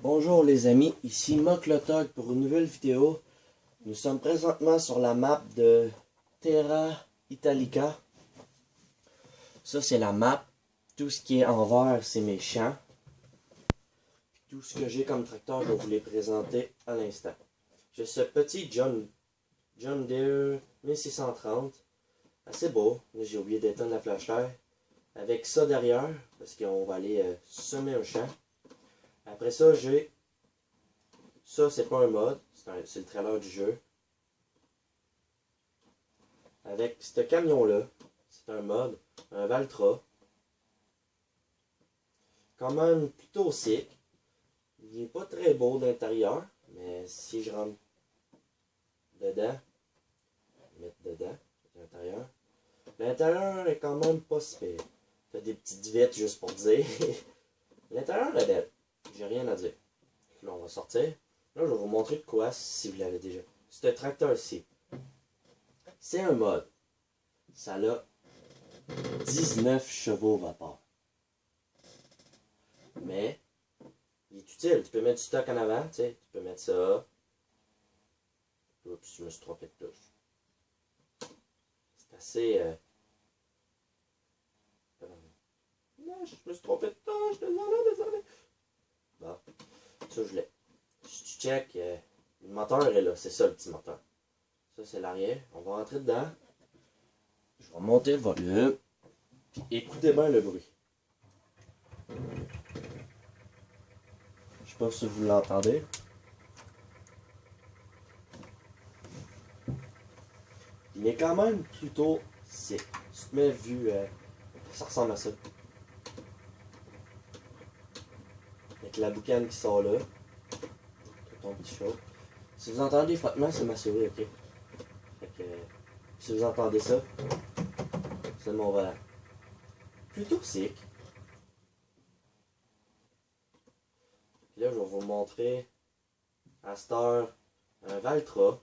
Bonjour les amis, ici Moclotog pour une nouvelle vidéo. Nous sommes présentement sur la map de Terra Italica. Ça c'est la map. Tout ce qui est en vert c'est mes champs. Tout ce que j'ai comme tracteur je vais vous les présenter à l'instant. J'ai ce petit John Deere 1630. Assez beau. J'ai oublié d'éteindre la flashlight. Avec ça derrière, parce qu'on va aller semer un champ. Après ça, j'ai... Ça, c'est pas un mod, c'est le trailer du jeu. Avec ce camion-là, c'est un mod, un Valtra. Quand même plutôt sick. Il n'est pas très beau d'intérieur, mais si je rentre dedans, l'intérieur. L'intérieur est quand même pas si pire. T'as des petites vitres juste pour dire. L'intérieur est belle. J'ai rien à dire. Là, on va sortir. Là, je vais vous montrer de quoi si vous l'avez déjà. Ce tracteur-ci, c'est un mode. Ça a 19 chevaux vapeur. Mais, il est utile. Tu peux mettre du stock en avant, tu sais. Tu peux mettre ça. Oups, je me suis trompé de touche. C'est assez... Non, je me suis trompé de touche. Désolé. Bon, ça je l'ai. Si tu check, le moteur est là. C'est ça le petit moteur. Ça c'est l'arrière. On va rentrer dedans. Je vais monter le volume. Puis écoutez bien le bruit. Je sais pas si vous l'entendez. Il est quand même plutôt sick. Si tu te mets vu, ça ressemble à ça. Avec la boucane qui sort là. Ton petit show. Si vous entendez frottement, c'est ma souris, ok? Fait que, si vous entendez ça, c'est mon volant. Plutôt sick. Puis là, je vais vous montrer à cette heure un Valtra.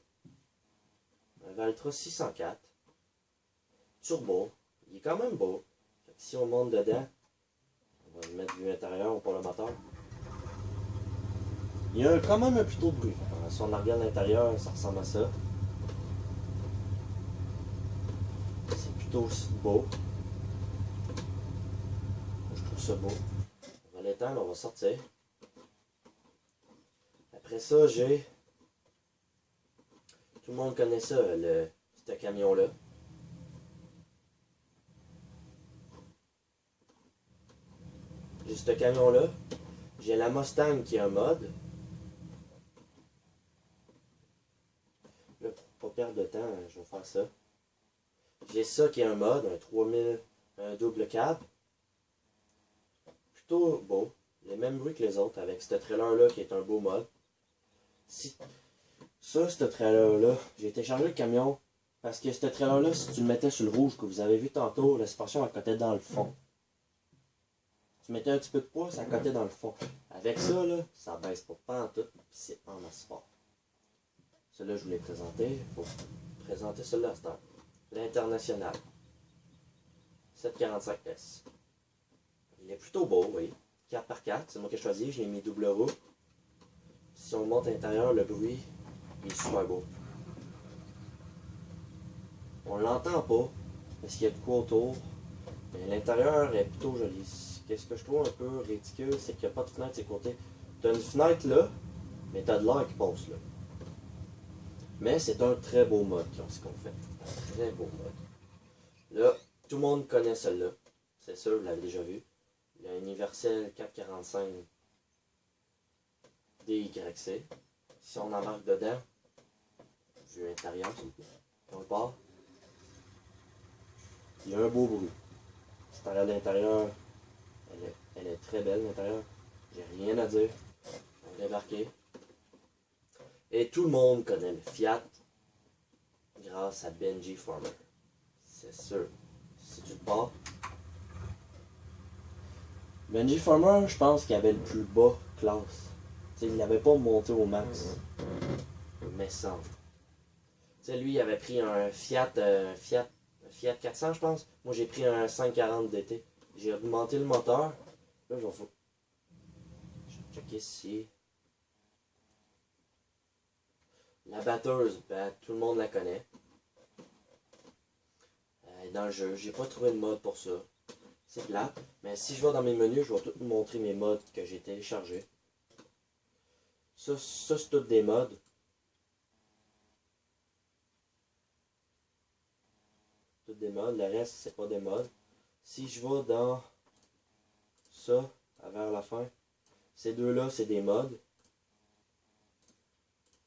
Un Valtra 604. Turbo. Il est quand même beau. Fait que si on monte dedans, on va le mettre vue intérieure pour le moteur. Il y a quand même un plutôt de bruit. Si on regarde l'intérieur, ça ressemble à ça. C'est plutôt beau. Je trouve ça beau. On va l'éteindre, on va sortir. Après ça, j'ai... Tout le monde connaît ça, ce camion-là. J'ai ce camion-là. J'ai la Mustang qui est un mode. Là, pour pas perdre de temps, je vais faire ça. J'ai ça qui est un mode, un 3000, un double cab. Plutôt beau. Les mêmes bruits que les autres, avec ce trailer-là qui est un beau mode. Ce trailer-là, j'ai téléchargé le camion parce que ce trailer-là, si tu le mettais sur le rouge que vous avez vu tantôt, la suspension elle cotait dans le fond. Tu mettais un petit peu de poids, ça cotait dans le fond. Avec ça, là, ça baisse pas en tout, puis c'est en asphalt. Celui-là, je vous l'ai présenté. Il faut présenter celui-là à cette heure. L'International. 745S. Il est plutôt beau, vous voyez. 4x4, c'est moi qui ai choisi, je l'ai mis double roue. Si on monte à l'intérieur, le bruit, il est super beau. On l'entend pas, parce qu'il y a de quoi autour. Mais l'intérieur est plutôt joli. Qu'est-ce que je trouve un peu ridicule, c'est qu'il n'y a pas de fenêtre de ses côtés. Tu as une fenêtre là, mais tu as de l'air qui passe là. Mais c'est un très beau mode ce qu'on fait. Un très beau mode. Là, tout le monde connaît celle-là. C'est sûr, vous l'avez déjà vu. Il y a un Universel 445 DYC. Si on embarque dedans, vue intérieure, on part. Il y a un beau bruit. Si tu regardes l'intérieur, elle est très belle l'intérieur. J'ai rien à dire. On va débarquer. Et tout le monde connaît le Fiat grâce à Benji Farmer. C'est sûr. Si tu te pars. Benji Farmer, je pense qu'il avait le plus bas classe. T'sais, il n'avait pas monté au max. Mais sans. T'sais, lui, il avait pris un Fiat 400, je pense. Moi, j'ai pris un 540 DT. J'ai augmenté le moteur. Là, je vais checker si La batteuse, ben, tout le monde la connaît. Dans le jeu, j'ai pas trouvé de mode pour ça. C'est plat. Mais si je vais dans mes menus, je vais tout vous montrer mes mods que j'ai téléchargés. Ça c'est toutes des mods. Toutes des mods. Le reste, c'est pas des mods. Si je vais dans ça, vers la fin, ces deux-là, c'est des mods.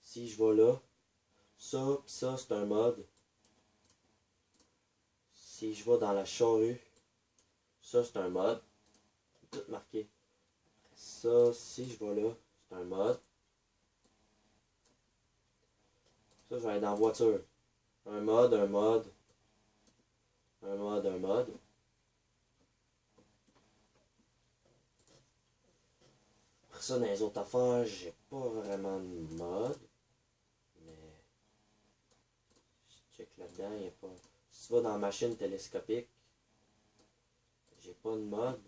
Si je vais là, ça, c'est un mod. Si je vais dans la charrue, ça, c'est un mod. Tout marqué. Ça, si je vais là, c'est un mod. Ça, je vais aller dans voiture. Un mod, un mod. Un mod, un mod. Après ça, dans les autres affaires, j'ai pas vraiment de mod. Mais je check là-dedans, il n'y a pas. Si tu vas dans la machine télescopique, j'ai pas de mod.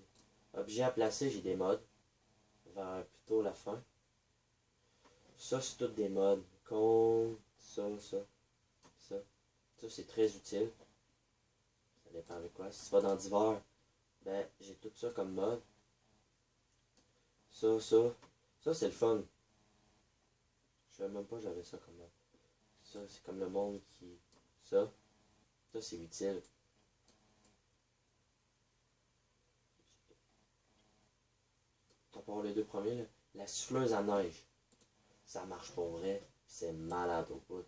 Objet à placer, j'ai des mods. Vers plutôt la fin. Ça, c'est toutes des mods. Compte, ça. Ça, c'est très utile. Ça dépend avec quoi. Si tu vas dans divers, ben, j'ai tout ça comme mod. Ça, c'est le fun. Je savais même pas que j'avais ça comme mod. Ça, c'est comme le monde qui... Ça, c'est utile. On va voir les deux premiers, là. La souffleuse à neige. Ça marche pour vrai. C'est malade au bout.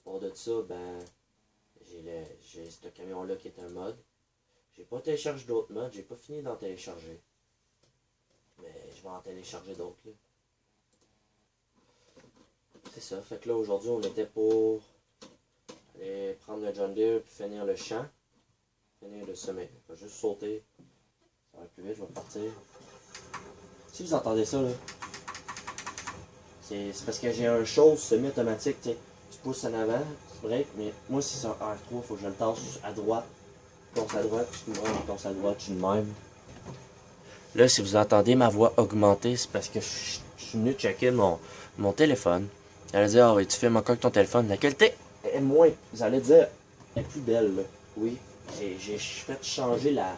Pour de ça, ben, j'ai ce camion-là qui est un mod. J'ai pas téléchargé d'autres mods. J'ai pas fini d'en télécharger. Mais je vais en télécharger d'autres, là. C'est ça. Fait que là, aujourd'hui, on était pour aller prendre le John Deere puis finir le champ. Finir le semer. Je vais juste sauter. Ça va plus vite, je vais partir. Si vous entendez ça, là, c'est parce que j'ai un chose semi-automatique, tu sais. Tu pousses en avant, tu break, mais moi, si c'est un R3, il faut que je le tasse à droite. Je tourne à droite, je tourne à droite, je suis de même. Là, si vous entendez ma voix augmenter, c'est parce que je suis venu checker mon téléphone. Elle allait dire, ah oui, tu filmes encore avec ton téléphone. La qualité est moins, vous allez dire, est plus belle, là. Oui, j'ai fait changer la...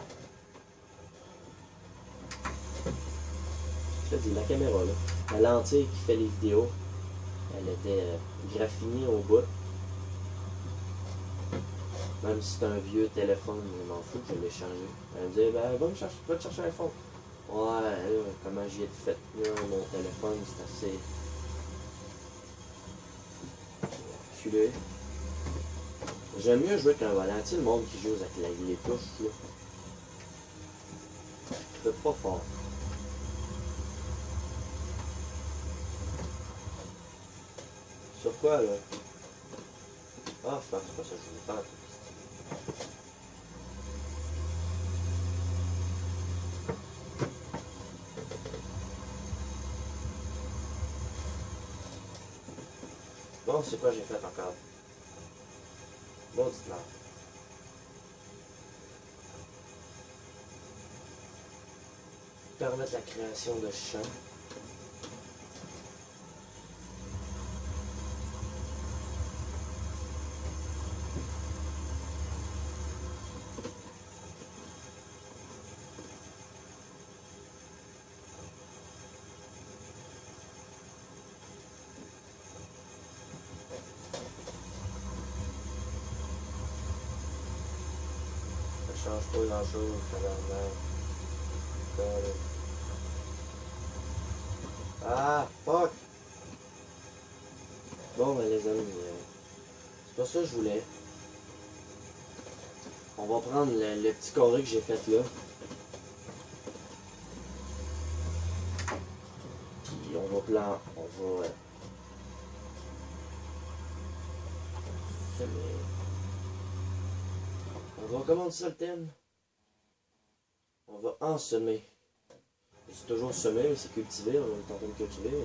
Je te dis, la caméra, là. La lentille qui fait les vidéos, elle était graffinée au bout. Même si c'est un vieux téléphone, je m'en fous, je l'ai changé. Elle me dit, ben, va te chercher un iPhone. Ouais, là, comment j'y ai fait, là, mon téléphone, c'est assez... Culé. J'aime mieux jouer qu'un volant. Tu sais, le monde qui joue avec les touches, là. Je fais pas fort. Sur quoi, là? Ah, fuck, c'est pas ça, je voulais pas. Bon, c'est quoi j'ai fait encore? Bon, dites-moi. Permettre la création de champs. Ça change pas grand chose, tabarnak. Ah, fuck! Bon, ben les amis, c'est pas ça que je voulais. On va prendre le petit carré que j'ai fait là. Puis on va semer. On va commencer ça le thème. On va ensemer. C'est toujours semer, mais c'est cultiver, on est en train de cultiver. Là.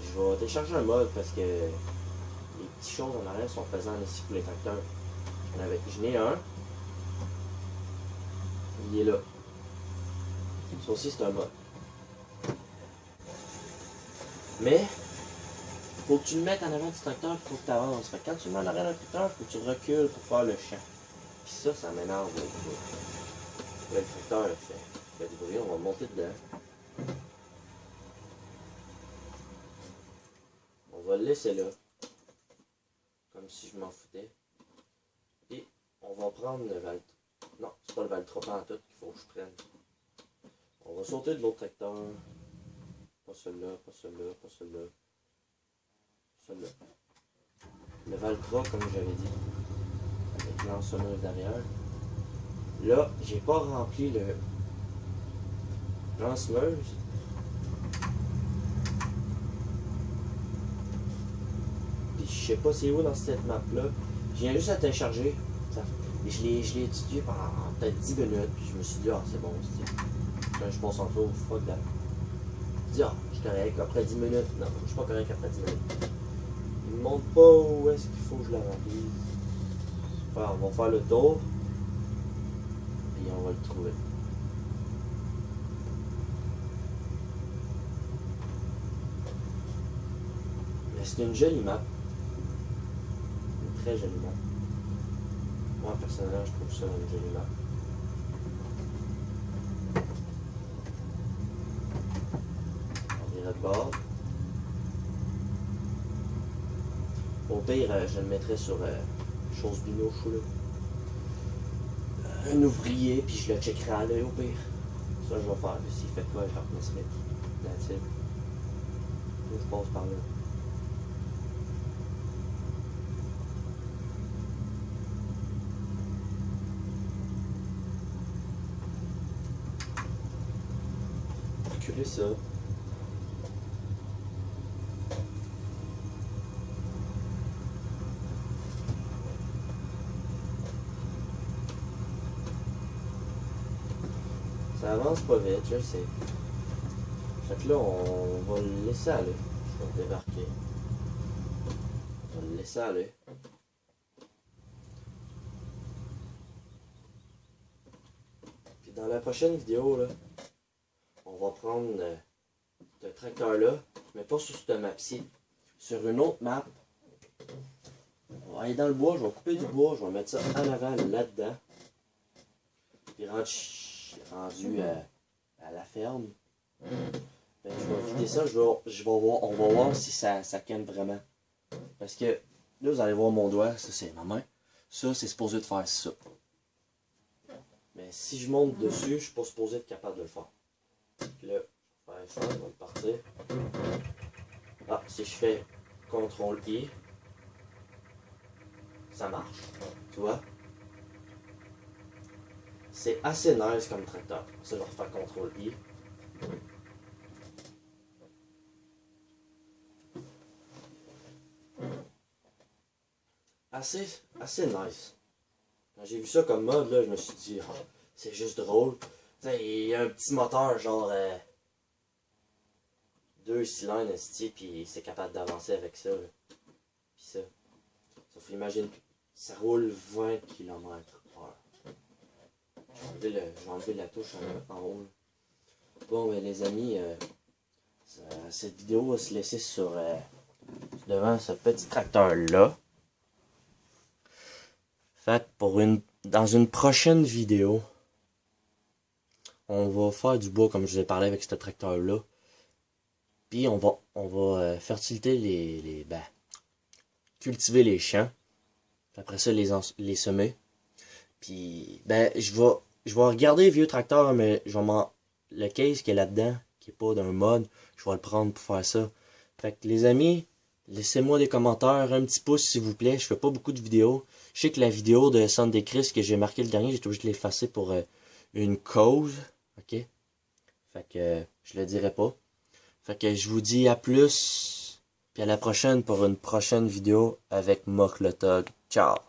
Je vais télécharger un mode parce que les petites choses en arrière sont présentes ici pour les tracteurs. Je n'ai un. Il est là. Ça aussi c'est un mode. Mais, faut que tu le mettes en avant du tracteur, il faut que tu avances. Fait que quand tu le mets en arrière du tracteur, il faut que tu recules pour faire le champ. Puis ça m'énerve. Le tracteur fait du bruit, on va monter dedans. On va le laisser là. Comme si je m'en foutais. Et on va prendre le Valtra. Non, c'est pas le Valtra en tout qu'il faut que je prenne. On va sauter de l'autre tracteur. Pas celui-là, pas celui-là, pas celui-là. Celui-là. Le Valtra, comme j'avais dit. Avec l'ensemeuse derrière. Là, j'ai pas rempli le l'ensemeuse. Puis je sais pas c'est où dans cette map-là. Je viens juste à télécharger. Je l'ai étudié pendant peut-être 10 minutes. Puis je me suis dit, ah, c'est bon, quand je passe en tour, fuck that. Je dis, ah, je suis correct après 10 minutes. Non, je suis pas correct après 10 minutes. Il me montre pas où est-ce qu'il faut que je la remplisse. Enfin, on va faire le tour. Puis on va le trouver. Mais c'est une jolie map. Une très jolie map. Moi, personnellement, je trouve ça une jolie map. On ira de bord. Au pire, je le mettrais sur chose binoche là. Un ouvrier, puis je le checkerai à l'œil au pire. Ça, je vais faire. S'il fait quoi, je le replacerai. That's it. Je passe par là. Reculer ça. Ça avance pas vite, je sais. Fait que là, on va le laisser aller. Je vais débarquer. On va le laisser aller. Puis dans la prochaine vidéo, là, on va prendre ce tracteur-là, mais pas sur cette map-ci. Sur une autre map. On va aller dans le bois, je vais couper du bois, je vais mettre ça en avant là-dedans. Puis rendu à la ferme. Ben, je vais vider ça, on va voir si ça calme vraiment. Parce que là, vous allez voir mon doigt, ça c'est ma main. Ça, c'est supposé de faire ça. Mais si je monte dessus, je suis pas supposé être capable de le faire. Puis là, je vais faire ça, on va le partir. Ah, si je fais CTRL-I, ça marche. Tu vois? C'est assez nice comme tracteur. Ça, je vais refaire CTRL-I. Assez nice. Quand j'ai vu ça comme mode, là, je me suis dit, oh, c'est juste drôle. T'sais, il y a un petit moteur, genre 2 cylindres, puis c'est capable d'avancer avec ça. Là. Puis ça. Sauf imagine, ça roule 20 km/h. Je vais enlever la touche en haut. Là. Bon, ben, les amis, cette vidéo va se laisser sur devant ce petit tracteur-là. Fait que dans une prochaine vidéo, on va faire du bois comme je vous ai parlé avec ce tracteur-là. Puis on va fertiliter cultiver les champs. Après ça, les semer. Puis ben je vais regarder les vieux tracteurs, mais le case qui est là-dedans, qui est pas d'un mode, je vais le prendre pour faire ça. Fait que les amis, laissez-moi des commentaires, un petit pouce s'il vous plaît. Je fais pas beaucoup de vidéos. Je sais que la vidéo de Sunday Chris que j'ai marqué le dernier, j'ai obligé de l'effacer pour une cause. Ok? Fait que je le dirai pas. Fait que je vous dis à plus. Puis à la prochaine pour une prochaine vidéo avec Mock le Tug. Ciao!